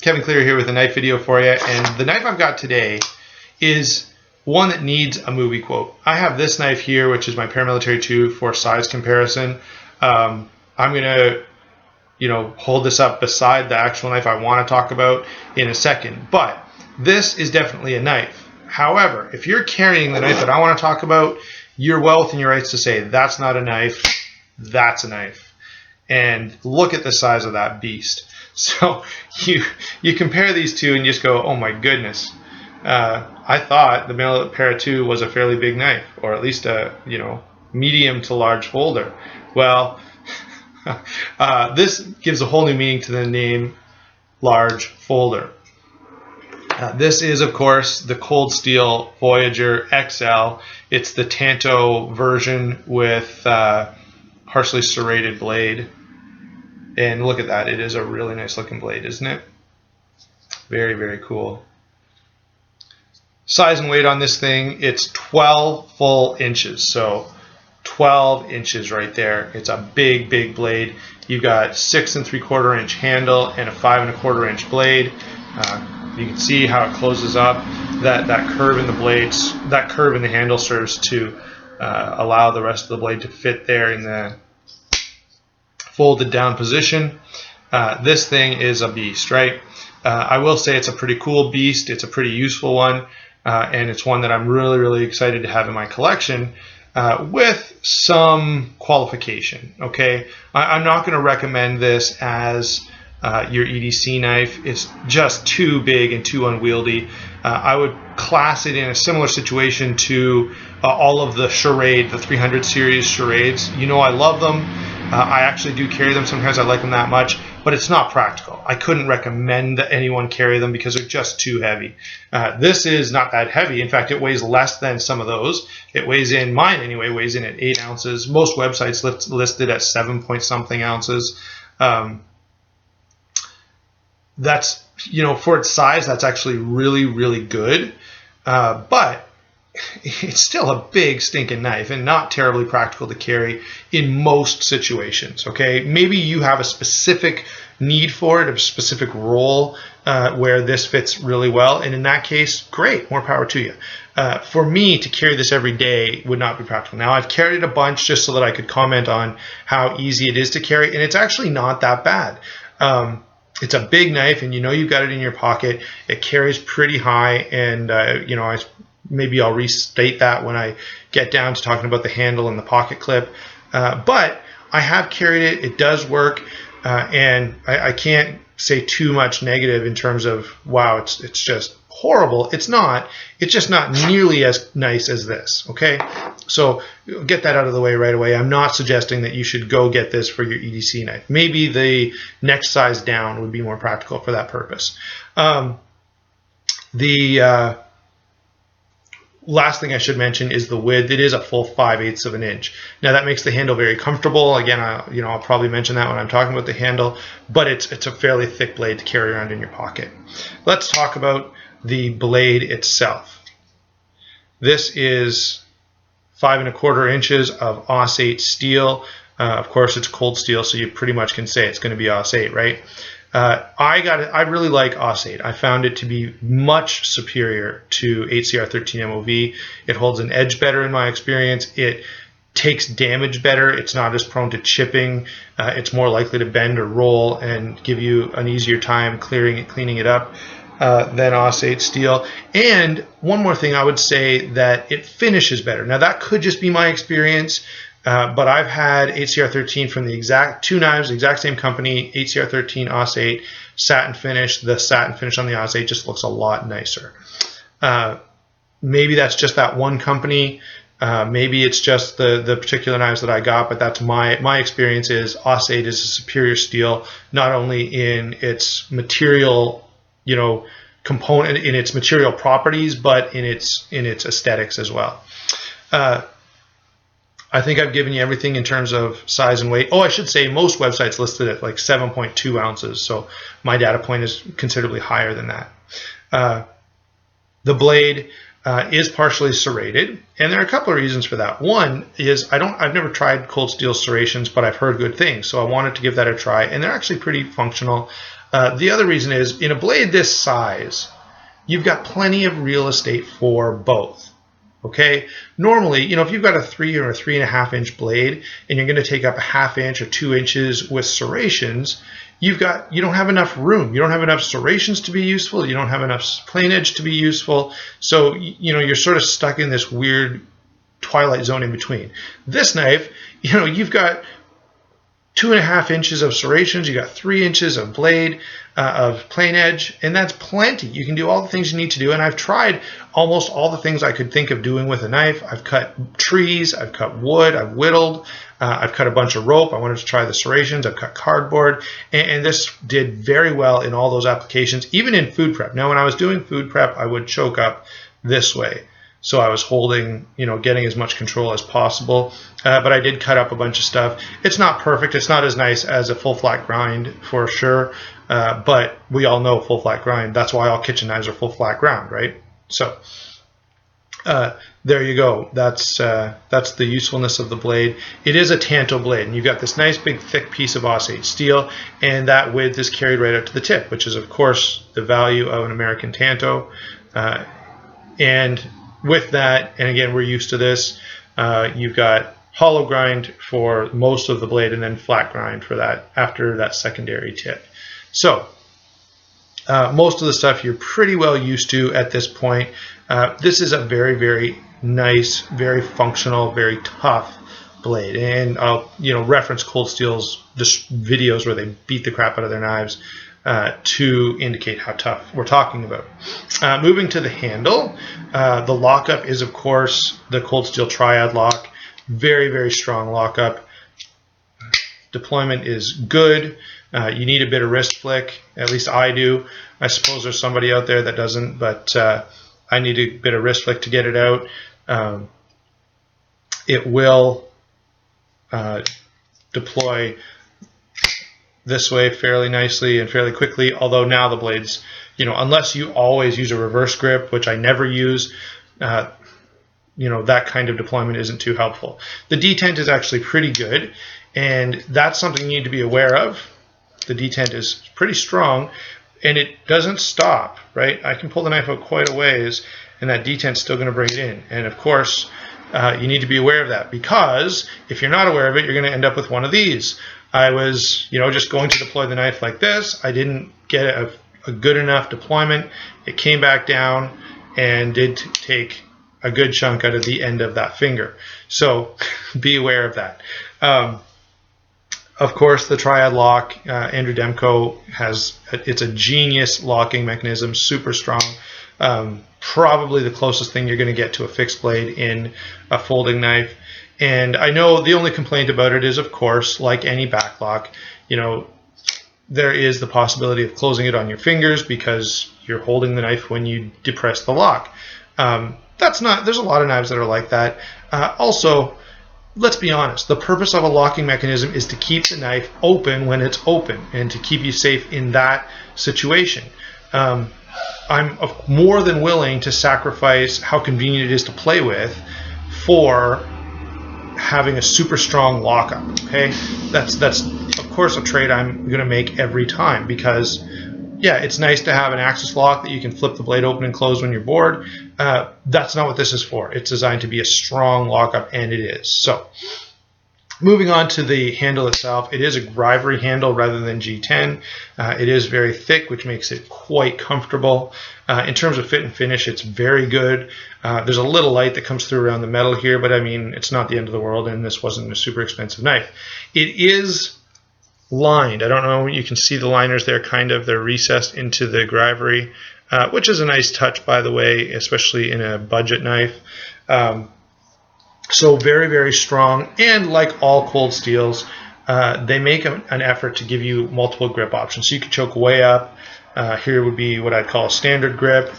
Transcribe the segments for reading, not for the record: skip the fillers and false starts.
Kevin Clear here with a knife video for you, and the knife I've got today is one that needs a movie quote. I have this knife here, which is my Paramilitary 2 for size comparison. I'm going to hold this up beside the actual knife I want to talk about in a second, but this is definitely a knife. However, if you're carrying the knife that I want to talk about, you're well within your rights to say that's not a knife, that's a knife. And look at the size of that beast. So you compare these two and you just go, oh my goodness. I thought the Paramilitary 2 was a fairly big knife, or at least a medium to large folder. Well, this gives a whole new meaning to the name large folder. This is, of course, the Cold Steel Voyager XL. It's the Tanto version with partially serrated blade. And look at that. It is a really nice looking blade, isn't it? Very, very cool. Size and weight on this thing, it's 12 full inches. So 12 inches right there. It's a big, big blade. You've got 6 3/4 inch handle and a 5 1/4 inch blade. You can see how it closes up. That curve in the blades, that curve in the handle serves to allow the rest of the blade to fit there in the folded down position. This thing is a beast, right? I will say it's a pretty cool beast. It's a pretty useful one, and it's one that I'm really, really excited to have in my collection with some qualification. Okay, I'm not going to recommend this as your EDC knife. It's just too big and too unwieldy. I would class it in a similar situation to all of the Charade, the 300 series Charades. I love them. I actually do carry them. Sometimes I like them that much, but it's not practical. I couldn't recommend that anyone carry them because they're just too heavy. This is not that heavy. In fact, it weighs less than some of those. It weighs in, mine anyway, weighs in at 8 ounces. Most websites listed at 7 point something ounces. That's, for its size, that's actually really, really good. But it's still a big stinking knife and not terribly practical to carry in most situations. Okay, maybe you have a specific need for it, a specific role where this fits really well, and in that case, great, more power to you. For me to carry this every day would not be practical. Now, I've carried it a bunch just so that I could comment on how easy it is to carry, and it's actually not that bad. It's a big knife, and you've got it in your pocket. It carries pretty high, and maybe I'll restate that when I get down to talking about the handle and the pocket clip. But I have carried it. It does work, and I can't say too much negative in terms of, wow, it's just horrible. It's not. It's just not nearly as nice as this, okay? So get that out of the way right away. I'm not suggesting that you should go get this for your EDC knife. Maybe the next size down would be more practical for that purpose. Last thing I should mention is the width. It is a full 5/8 of an inch. Now that makes the handle very comfortable. Again, I'll probably mention that when I'm talking about the handle, but it's a fairly thick blade to carry around in your pocket. Let's talk about the blade itself. This is 5 1/4 inches of AUS-8 steel. Of course, it's cold steel, so you pretty much can say it's going to be AUS-8, right? I really like AUS-8. I found it to be much superior to HCR13 MOV. It holds an edge better in my experience. It takes damage better. It's not as prone to chipping. It's more likely to bend or roll and give you an easier time cleaning it up than AUS-8 steel. And one more thing, I would say that it finishes better. Now that could just be my experience. But I've had HCR13 from the exact two knives, the exact same company, HCR13, AUS-8, satin finish. The satin finish on the AUS-8 just looks a lot nicer. Maybe that's just that one company. Maybe it's just the particular knives that I got, but that's my experience is AUS-8 is a superior steel, not only in its material, component, in its material properties, but in its aesthetics as well. I think I've given you everything in terms of size and weight. Oh, I should say most websites listed at like 7.2 ounces, so my data point is considerably higher than that. The blade is partially serrated, and there are a couple of reasons for that. One is I've never tried cold steel serrations, but I've heard good things, so I wanted to give that a try, and they're actually pretty functional. The other reason is, in a blade this size, you've got plenty of real estate for both. Okay, normally, if you've got a 3 or a 3.5 inch blade and you're going to take up a 1/2 inch or 2 inches with serrations, you don't have enough room. You don't have enough serrations to be useful. You don't have enough plain edge to be useful. So, you're sort of stuck in this weird twilight zone in between. This knife, you've got 2.5 inches of serrations, you got 3 inches of blade, of plain edge, and that's plenty. You can do all the things you need to do, and I've tried almost all the things I could think of doing with a knife. I've cut trees, I've cut wood, I've whittled, I've cut a bunch of rope. I wanted to try the serrations, I've cut cardboard, and this did very well in all those applications, even in food prep. Now, when I was doing food prep, I would choke up this way. So I was holding, getting as much control as possible. But I did cut up a bunch of stuff. It's not perfect. It's not as nice as a full flat grind for sure. But we all know full flat grind. That's why all kitchen knives are full flat ground, right? So there you go. That's the usefulness of the blade. It is a tanto blade, and you've got this nice big thick piece of Aus-8 steel, and that width is carried right up to the tip, which is of course the value of an American tanto. And with that, and again, we're used to this, you've got hollow grind for most of the blade and then flat grind for that after that secondary tip. So most of the stuff you're pretty well used to at this point. This is a very, very nice, very functional, very tough blade. And I'll reference Cold Steel's videos where they beat the crap out of their knives to indicate how tough we're talking about. Moving to the handle, the lockup is of course the Cold Steel Triad lock. Very, very strong lockup. Deployment is good. You need a bit of wrist flick, at least I do. I suppose there's somebody out there that doesn't, but I need a bit of wrist flick to get it out. It will deploy this way fairly nicely and fairly quickly, although now the blades, unless you always use a reverse grip, which I never use, that kind of deployment isn't too helpful. The detent is actually pretty good, and that's something you need to be aware of. The detent is pretty strong, and it doesn't stop, right? I can pull the knife out quite a ways, and that detent's still going to bring it in. And of course, you need to be aware of that, because if you're not aware of it, you're going to end up with one of these. I was, just going to deploy the knife like this. I didn't get a good enough deployment. It came back down and did take a good chunk out of the end of that finger. So be aware of that. Of course, the Triad lock, Andrew Demko it's a genius locking mechanism, super strong. Probably the closest thing you're going to get to a fixed blade in a folding knife. And I know the only complaint about it is, of course, like any back lock, there is the possibility of closing it on your fingers because you're holding the knife when you depress the lock. There's a lot of knives that are like that. Also, let's be honest, the purpose of a locking mechanism is to keep the knife open when it's open and to keep you safe in that situation. I'm more than willing to sacrifice how convenient it is to play with for having a super strong lockup. Okay, that's of course a trade I'm going to make every time, because yeah, it's nice to have an axis lock that you can flip the blade open and close when you're bored. That's not what this is for. It's designed to be a strong lockup, and it is. So moving on to the handle itself, it is a Grivery handle rather than G10. It is very thick, which makes it quite comfortable. In terms of fit and finish, it's very good. There's a little light that comes through around the metal here, but I mean, it's not the end of the world, and this wasn't a super expensive knife. It is lined. I don't know, you can see the liners there, they're recessed into the Grivery, which is a nice touch, by the way, especially in a budget knife. So very, very strong, and like all Cold Steels, they make an effort to give you multiple grip options. So you can choke way up. Here would be what I'd call a standard grip,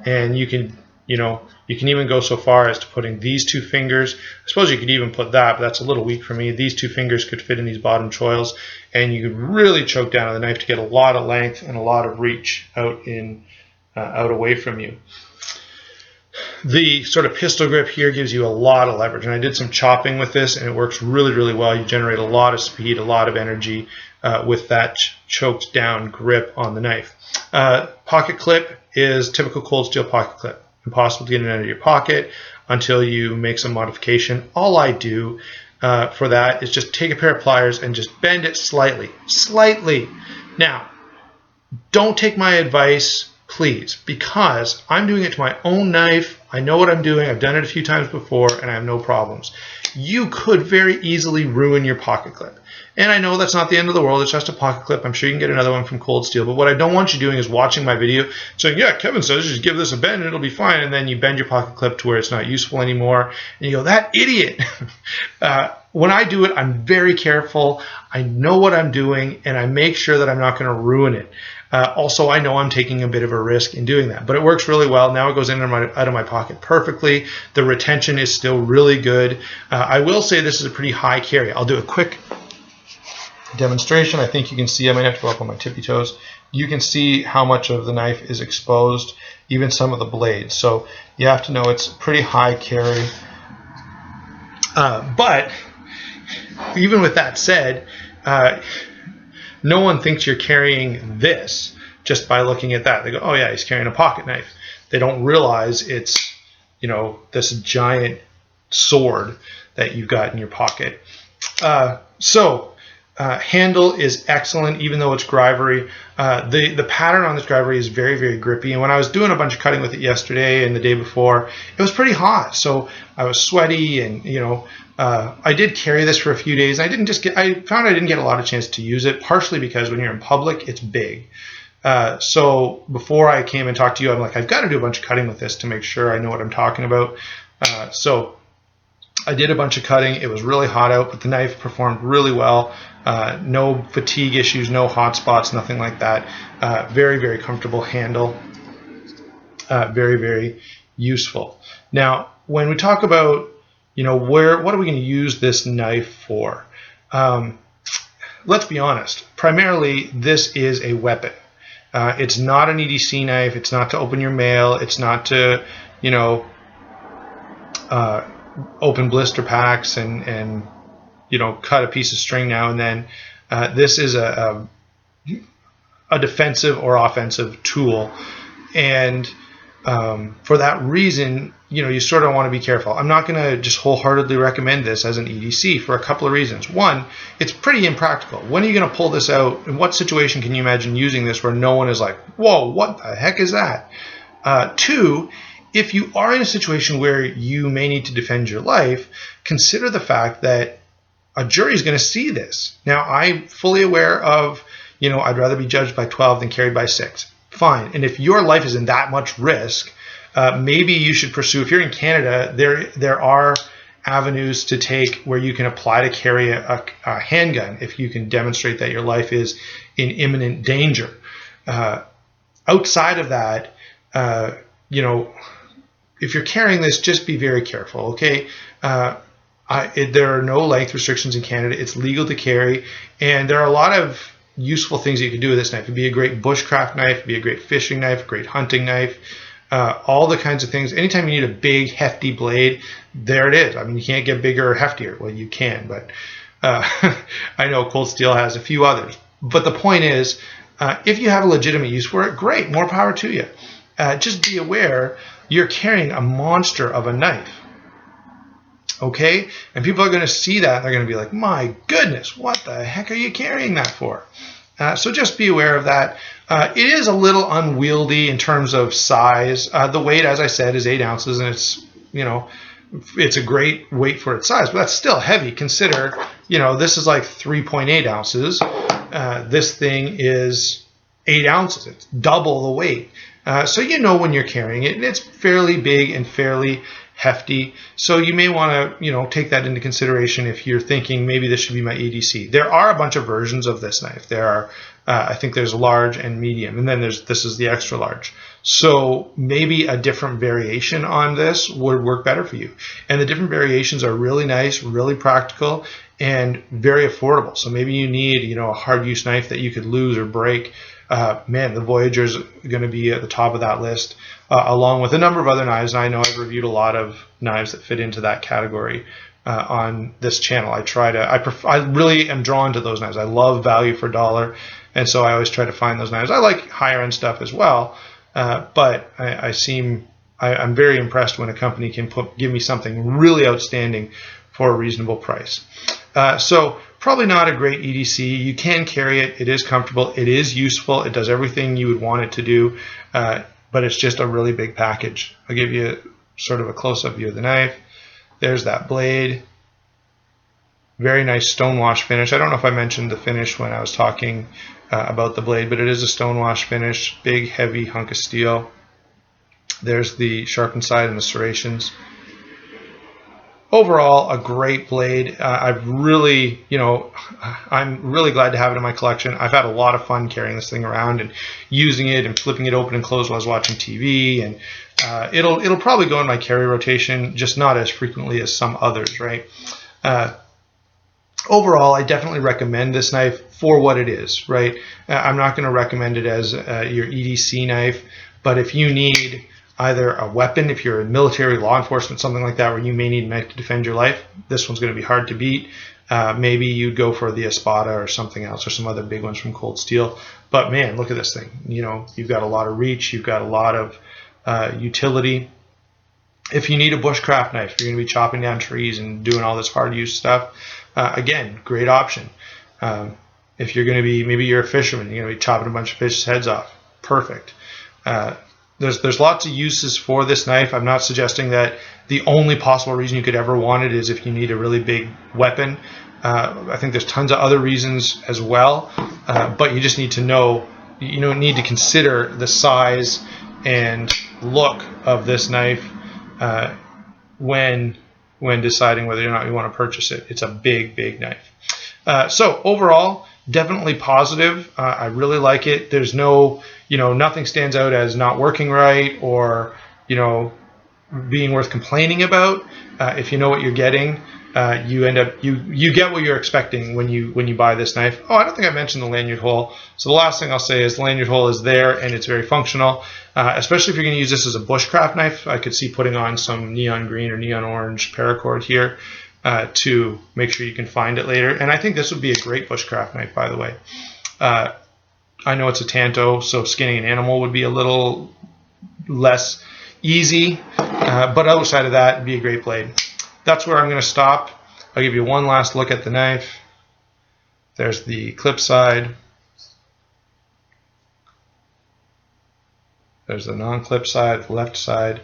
and you can even go so far as to putting these two fingers. I suppose you could even put that, but that's a little weak for me. These two fingers could fit in these bottom choils, and you could really choke down on the knife to get a lot of length and a lot of reach out away from you. The sort of pistol grip here gives you a lot of leverage, and I did some chopping with this, and it works really, really well. You generate a lot of speed, a lot of energy with that choked down grip on the knife. Pocket clip is typical cold steel pocket clip. Impossible to get it out of your pocket until you make some modification. All I do for that is just take a pair of pliers and just bend it slightly. Now, don't take my advice, please, because I'm doing it to my own knife. I know what I'm doing. I've done it a few times before, and I have no problems. You could very easily ruin your pocket clip. And I know that's not the end of the world. It's just a pocket clip. I'm sure you can get another one from Cold Steel. But what I don't want you doing is watching my video saying, yeah, Kevin says just give this a bend and it'll be fine. And then you bend your pocket clip to where it's not useful anymore. And you go, that idiot. When I do it, I'm very careful. I know what I'm doing, and I make sure that I'm not going to ruin it. Also, I know I'm taking a bit of a risk in doing that, but it works really well. Now it goes in and out of my pocket perfectly. The retention is still really good. I will say this is a pretty high carry. I'll do a quick demonstration. I think you can see, I might have to go up on my tippy toes. You can see how much of the knife is exposed, even some of the blades. So you have to know it's pretty high carry. But even with that said, no one thinks you're carrying this just by looking at that. They go, oh yeah, he's carrying a pocket knife. They don't realize it's, you know, this giant sword that you've got in your pocket. Handle is excellent, even though it's grivery. The pattern on this grivery is very, very grippy. And when I was doing a bunch of cutting with it yesterday and the day before, it was pretty hot. So I was sweaty, and you know, I did carry this for a few days. I found I didn't get a lot of chance to use it, partially because when you're in public, it's big. So before I came and talked to you, I'm like, I've got to do a bunch of cutting with this to make sure I know what I'm talking about. So I did a bunch of cutting. It was really hot out, but the knife performed really well. No fatigue issues, no hot spots, nothing like that. Very, very comfortable handle. Very, very useful. Now, when we talk about, you know, what are we going to use this knife for? Let's be honest. Primarily, this is a weapon. It's not an EDC knife. It's not to open your mail. It's not to, you know, open blister packs and you know, cut a piece of string now and then. This is a defensive or offensive tool, and for that reason, you know, you sort of want to be careful. I'm not going to just wholeheartedly recommend this as an EDC for a couple of reasons. One, it's pretty impractical. When are you going to pull this out? In what situation can you imagine using this where no one is like, whoa, what the heck is that? Two, if you are in a situation where you may need to defend your life, consider the fact that a jury is going to see this. Now, I'm fully aware of, you know, I'd rather be judged by 12 than carried by 6. Fine. And if your life is in that much risk, maybe you should pursue, if you're in Canada, there are avenues to take where you can apply to carry a handgun if you can demonstrate that your life is in imminent danger. Outside of that, you know, if you're carrying this, just be very careful, okay? There are no length restrictions in Canada. It's legal to carry, and there are a lot of useful things you can do with this knife. It'd be a great bushcraft knife, it'd be a great fishing knife, a great hunting knife, all the kinds of things. Anytime you need a big, hefty blade, there it is. I mean, you can't get bigger or heftier. Well, you can, but I know Cold Steel has a few others. But the point is, if you have a legitimate use for it, great, more power to you. Just be aware you're carrying a monster of a knife. Okay? And people are going to see that. They're going to be like, my goodness, what the heck are you carrying that for? So just be aware of that. It is a little unwieldy in terms of size. The weight, as I said, is 8 ounces, and it's, you know, it's a great weight for its size, but that's still heavy. Consider, you know, this is like 3.8 ounces. This thing is 8 ounces. It's double the weight. So you know when you're carrying it, and it's fairly big and fairly hefty. So you may want to, you know, take that into consideration if you're thinking maybe this should be my EDC. There are a bunch of versions of this knife. There are I think there's large and medium, and then this is the extra large. So maybe a different variation on this would work better for you. And the different variations are really nice, really practical, and very affordable. So maybe you need, a hard use knife that you could lose or break. Man, the Voyager is going to be at the top of that list, along with a number of other knives. And I know I've reviewed a lot of knives that fit into that category on this channel. I really am drawn to those knives. I love value for dollar, and so I always try to find those knives. I like higher end stuff as well, but I'm very impressed when a company can give me something really outstanding for a reasonable price. So probably not a great EDC. You can carry it. It is comfortable. It is useful. It does everything you would want it to do, but it's just a really big package. I'll give you sort of a close-up view of the knife. There's that blade. Very nice stonewash finish. I don't know if I mentioned the finish when I was talking about the blade, but it is a stonewash finish. Big, heavy hunk of steel. There's the sharpened side and the serrations. Overall, a great blade. I'm really glad to have it in my collection. I've had a lot of fun carrying this thing around and using it and flipping it open and closed while I was watching TV. And it'll probably go in my carry rotation, just not as frequently as some others, right? Overall, I definitely recommend this knife for what it is, right? I'm not going to recommend it as your EDC knife, but if you need either a weapon, if you're in military, law enforcement, something like that, where you may need a knife to defend your life, this one's going to be hard to beat. Maybe you'd go for the Espada or something else, or some other big ones from Cold Steel. But man, look at this thing. You've got a lot of reach, you've got a lot of utility. If you need a bushcraft knife, you're going to be chopping down trees and doing all this hard use stuff. Again, great option. If you're going to be, maybe you're a fisherman, you're going to be chopping a bunch of fish's heads off. Perfect. There's lots of uses for this knife. I'm not suggesting that the only possible reason you could ever want it is if you need a really big weapon. I think there's tons of other reasons as well, but you just need to know, need to consider the size and look of this knife when deciding whether or not you want to purchase it. It's a big, big knife. So overall, definitely positive. I really like it. There's nothing stands out as not working right or, being worth complaining about. If you know what you're getting, you get what you're expecting when you buy this knife. Oh, I don't think I mentioned the lanyard hole. So the last thing I'll say is the lanyard hole is there and it's very functional, especially if you're going to use this as a bushcraft knife. I could see putting on some neon green or neon orange paracord here to make sure you can find it later. And I think this would be a great bushcraft knife, by the way. I know it's a tanto, so skinning an animal would be a little less easy, but other side of that, it'd be a great blade. That's where I'm going to stop. I'll give you one last look at the knife. There's the clip side. There's the non-clip side, the left side.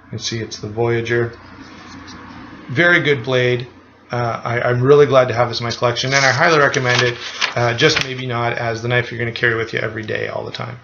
You can see it's the Voyager. Very good blade. I'm really glad to have this in my collection, and I highly recommend it, just maybe not as the knife you're going to carry with you every day all the time.